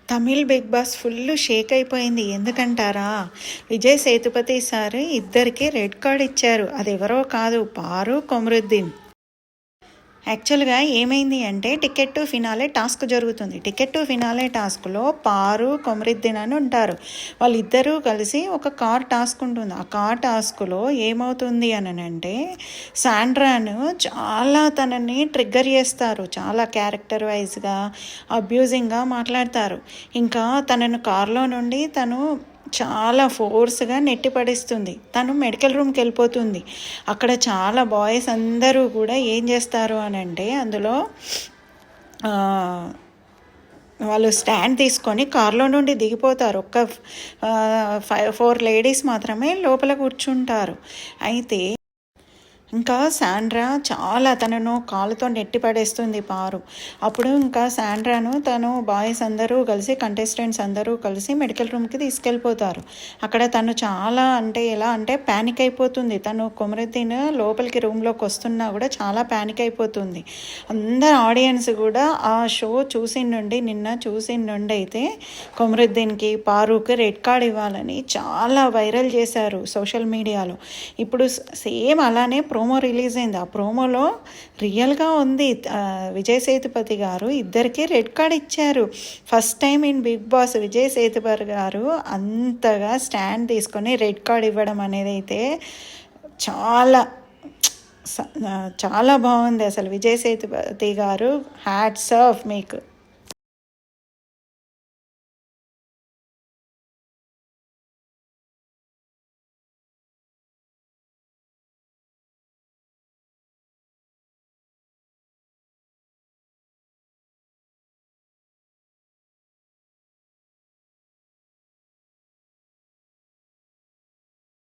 Tamil Bigg Boss full shake అయిపోయింది. ఎందుకంటారా? Vijay Sethupathi sir ఇద్దరికి రెడ్ కార్డ్ ఇచ్చారు. అది ఎవరో కాదు, పారు కొమరుద్దీన్. యాక్చువల్గా ఏమైంది అంటే టికెట్ టు ఫినాలే టాస్క్ జరుగుతుంది. టికెట్ టు ఫినాలే టాస్క్లో పారు కొమరుద్దీన్ అని ఉంటారు. వాళ్ళిద్దరూ కలిసి ఒక కార్ టాస్క్ ఉంటుంది. ఆ కార్ టాస్క్లో ఏమవుతుంది అని అంటే శాండ్రాను చాలా తనని ట్రిగ్గర్ చేస్తారు. చాలా క్యారెక్టర్ వైజ్గా అబ్యూజింగ్గా మాట్లాడతారు. ఇంకా తనను కార్లో నుండి తను చాలా ఫోర్స్గా నెట్టి పడేస్తుంది. తను మెడికల్ రూమ్కి వెళ్ళిపోతుంది. అక్కడ చాలా బాయ్స్ అందరూ కూడా ఏం చేస్తారు అని అంటే అందులో వాళ్ళు స్టాండ్ తీసుకొని కార్లో నుండి దిగిపోతారు. 4 లేడీస్ మాత్రమే లోపల కూర్చుంటారు. అయితే ఇంకా శాండ్రా చాలా తనను కాలుతో నెట్టి పడేస్తుంది పారు. అప్పుడు ఇంకా శాండ్రాను తను బాయ్స్ అందరూ కలిసి కంటెస్టెంట్స్ అందరూ కలిసి మెడికల్ రూమ్కి తీసుకెళ్ళిపోతారు. అక్కడ తను చాలా ఎలా అంటే ప్యానిక్ అయిపోతుంది. తను కొమరుద్దీన్ లోపలికి రూమ్లోకి వస్తున్నా కూడా చాలా ప్యానిక్ అయిపోతుంది. అందరు ఆడియన్స్ కూడా ఆ షో నిన్న చూసిన నుండి అయితే కొమరుద్దీన్కి పారుకి రెడ్ కార్డ్ ఇవ్వాలని చాలా వైరల్ చేశారు సోషల్ మీడియాలో. ఇప్పుడు సేమ్ అలానే ప్రోమో రిలీజ్ అయింది. ఆ ప్రోమోలో రియల్గా ఉంది. విజయ్ సేతుపతి గారు ఇద్దరికి రెడ్ కార్డ్ ఇచ్చారు. First time in Bigg Boss Vijay Sethupathi గారు అంతగా స్టాండ్ తీసుకొని రెడ్ కార్డ్ ఇవ్వడం అనేది అయితే చాలా చాలా బాగుంది. అసలు విజయ్ సేతుపతి గారు హ్యాట్స్ ఆఫ్ మీకు.